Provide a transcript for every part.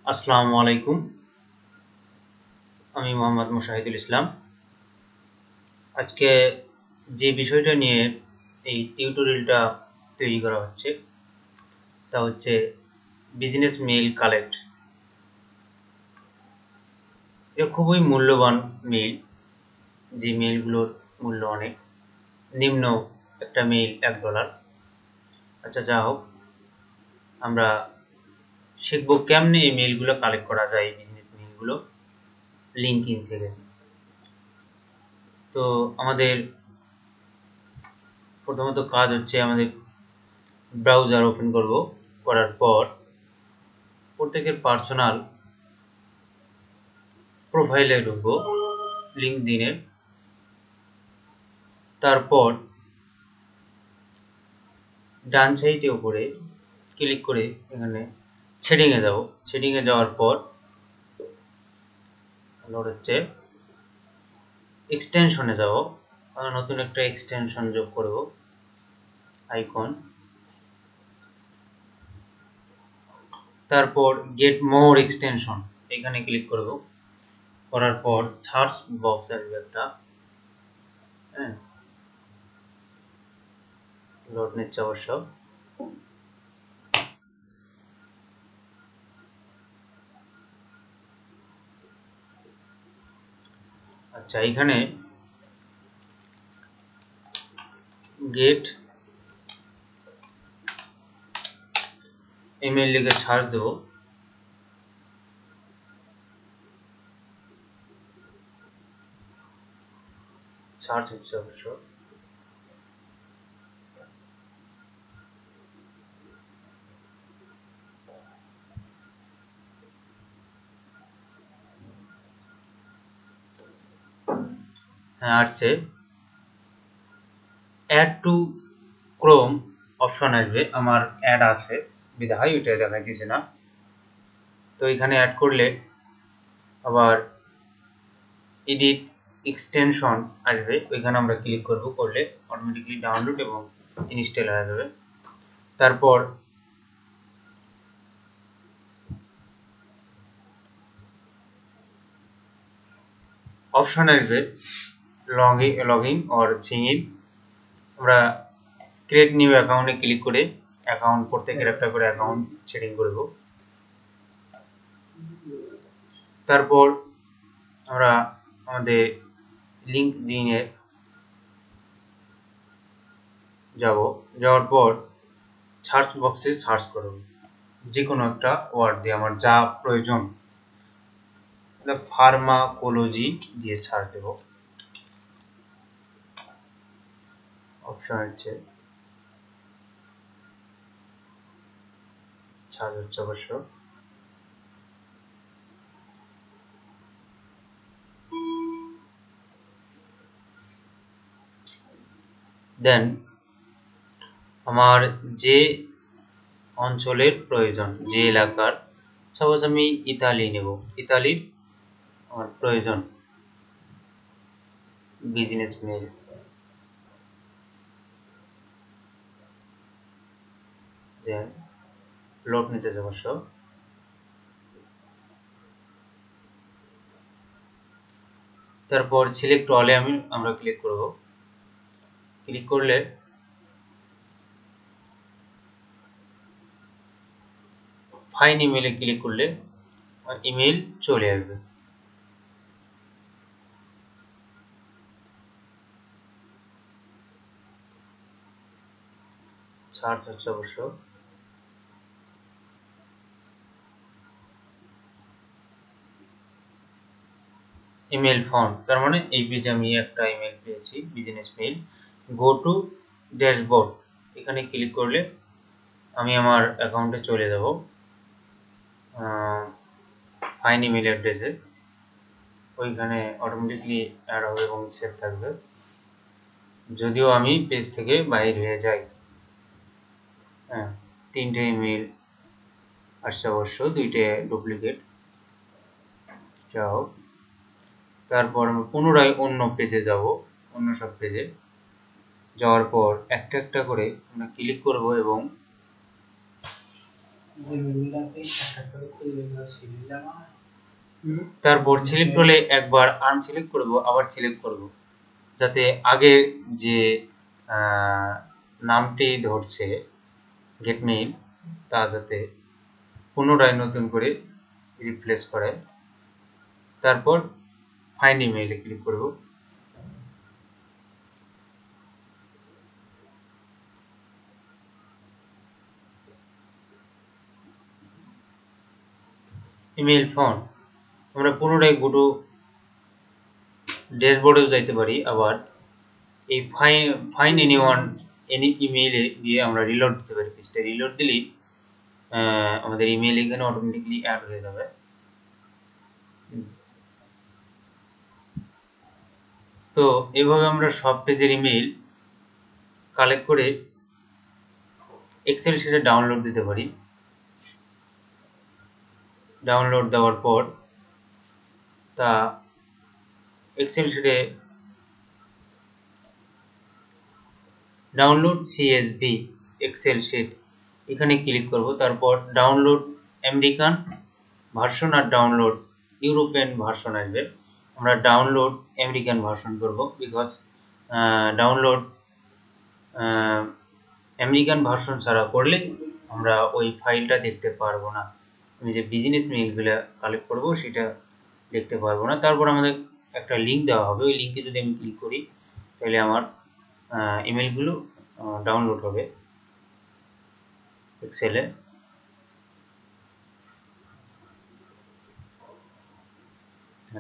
আসসালামু আলাইকুম। আমি মোহাম্মদ মুশাহিদুল ইসলাম। আজকে যে বিষয়টা নিয়ে এই টিউটোরিয়ালটা তৈরি করা হচ্ছে তা হচ্ছে বিজনেস মেইল কালেক্ট। এটা খুবই মূল্যবান মেইল, যে মেইলগুলোর মূল্য অনেক নিম্ন। একটা মেইল $1। আচ্ছা, যা হোক, আমরা শিখব কেমনে এই মেইলগুলো কালেক্ট করা যায়, এই বিজনেস মেইলগুলো লিঙ্কইন থেকে। তো আমাদের প্রথমত কাজ হচ্ছে, আমাদের ব্রাউজার ওপেন করব। করার পর প্রত্যেকের পার্সোনাল প্রোফাইলে ঢুকবো লিঙ্কডইনের। তারপর ডান সাইডে উপরে ক্লিক করে এখানে সেটিংয়ে যাব। সেটিংয়ে যাওয়ার পর হচ্ছে এক্সটেনশনে যাব। নতুন একটা এক্সটেনশন যোগ করব, আইকন। তারপর গেট মোর এক্সটেনশন এখানে ক্লিক করব। করার পর সার্চ বক্স আসবে একটা, হ্যাঁ, লোড নিচ্ছে অবশ্য। আচ্ছা, এখানে গেট ইমেল লিখে সার্চ দেব। সার্চ হচ্ছে অবশ্য। হ্যাঁ, আসছে। অ্যাড টু ক্রোম অপশন আসবে। আমার অ্যাড আছে বিধায় ওইটা দেখাইতেছে না। তো এখানে অ্যাড করলে আবার এডিট এক্সটেনশন আসবে, ওইখানে আমরা ক্লিক করব। করলে অটোমেটিকলি ডাউনলোড এবং ইনস্টল হয়ে যাবে। তারপর অপশন আসবে লগইন অর সিং ইন। আমরা ক্রিয়েট নিউ অ্যাকাউন্টে ক্লিক করে অ্যাকাউন্ট প্রত্যেকের একটা করে অ্যাকাউন্ট সেটিং করব। তারপর আমরা আমাদের লিঙ্কডইনে যাব। যাওয়ার পর সার্চ বক্সে সার্চ করব যে কোনো একটা ওয়ার্ড দিয়ে, আমার যা প্রয়োজন। ফার্মাকোলজি দিয়ে সার্চ দেব। অপশন হচ্ছে সার্চ হচ্ছে অবশ্য। দেন আমার যে অঞ্চলের প্রয়োজন, যে এলাকার, সাপোজ আমি ইতালি নেব, ইতালির আমার প্রয়োজন বিজনেস মেইল। দেন লোড নিতে যাব সব। তারপর সিলেক্ট অলে আমরা ক্লিক করব। ক্লিক করলে ফাইন ইমেলে ক্লিক করলে ইমেল চলে আসবে। সার্চ হচ্ছে অবশ্য। ইমেল ফাউন্ড, তার মানে এই পেজে আমি একটা ইমেল পেয়েছি, business mail. Go to dashboard এখানে ক্লিক করলে আমি আমার অ্যাকাউন্টে চলে যাব। ফাইন ইমেল অ্যাড্রেসে ওইখানে অটোমেটিকলি অ্যাড হবে এবং সেভ থাকবে, যদিও আমি পেজ থেকে বাইরে হয়ে যাই। হ্যাঁ, 3টে ইমেল আসছে অবশ্য, 2টে ডুপ্লিকেট। যাও, তারপর আমি পুনরায় অন্য পেজে যাব। অন্য সব পেজে যাওয়ার পর একটা একটা করে আমরা ক্লিক করব এবং তারপর সিলেক্ট হলে একবার আনসিলেক্ট করব, আবার সিলেক্ট করব, যাতে আগে যে নামটি ধরছে গেট মেইল তা যাতে পুনরায় নতুন করে রিপ্লেস করে। তারপর ফাইন্ড ইমেইলে ক্লিক করব। Email found. আমরা পুনরায় গো টু ড্যাশবোর্ডেও যাইতে পারি। আবার এই ফাইন্ড এনি ইমেইলে গিয়ে আমরা রিলোড দিতে পারি। পেজটা রিলোড দিলেই আমাদের ইমেইল এখানে অটোমেটিকলি অ্যাড হয়ে যাবে। তো এভাবে আমরা সব পেজের ইমেইল কালেক্ট করে এক্সেল শিটে ডাউনলোড দিতে পারি। ডাউনলোড দেওয়ার পর তা এক্সেল শিটে ডাউনলোড সিএসভি এক্সেল শিট এখানে ক্লিক করব। তারপর ডাউনলোড আমেরিকান ভার্সন আর ডাউনলোড ইউরোপিয়ান ভার্সন আসবে। আমরা ডাউনলোড আমেরিকান ভার্সন করব, বিকজ ডাউনলোড আমেরিকান ভার্সন ছাড়া করলে আমরা ওই ফাইলটা দেখতে পারবো না। আমি যে বিজনেস মেইলগুলো কালেক্ট করব সেটা দেখতে পারবো না। তারপর আমাদের একটা লিঙ্ক দেওয়া হবে, ওই লিঙ্কে যদি আমি ক্লিক করি তাহলে আমার ইমেলগুলো ডাউনলোড হবে এক্সেলে।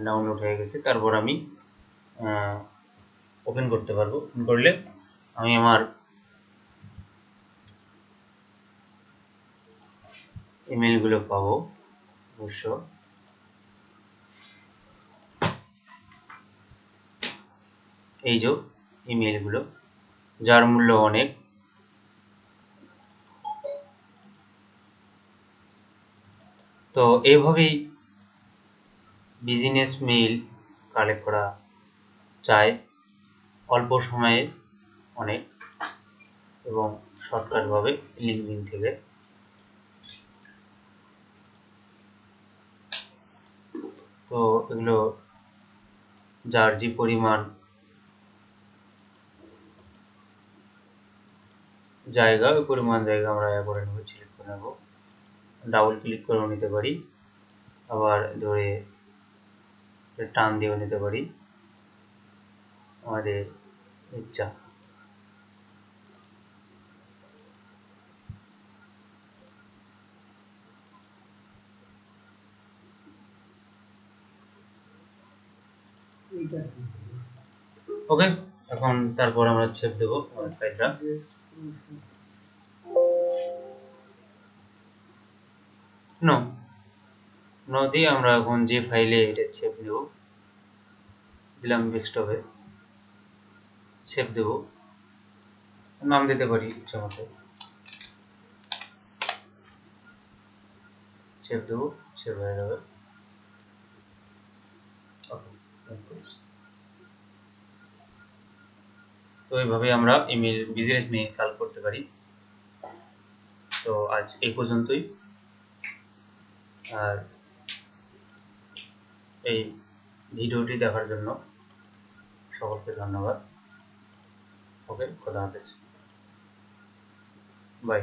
ডাউনলোড হয়ে গেছে। তারপর আমি ওপেন করতে পারবো। ওপেন করলে আমি আমার ইমেলগুলো পাবো অবশ্য। এই যে ইমেলগুলো, যার মূল্য অনেক। তো এইভাবেই বিজনেস মেইল কালেক্ট করা যায় অল্প সময়ে অনেক এবং শর্টকাটভাবে লিঙ্কডিন থেকে। তো এগুলো যার যে পরিমাণ জায়গা, ওই পরিমাণ জায়গা আমরা করে নেব, সিলেক্ট করে নেব। ডাবল ক্লিক করেও নিতে পারি, আবার ধরে টান দিয়েও নিতে পারি, আমাদের ইচ্ছা। ওকে, এখন তারপর আমরা ছেপ দেবো ফাইলটা। নো দিয়ে আমরা এখন যে ফাইলে এটা ছেপ দেব, দিলাম ডেস্কটপে, ছেপ দেব, নাম দিতে পারি ইচ্ছা মতো, ছেপ দেবো, সেভ হয়ে যাবে। তো এইভাবে আমরা ইমেল বিজনেস মেইল কালেক্ট করতে পারি। তো আজ এই পর্যন্তই, আর এই ভিডিওটি দেখার জন্য সকলকে ধন্যবাদ। ওকে, খোদা হাফেজ, বাই।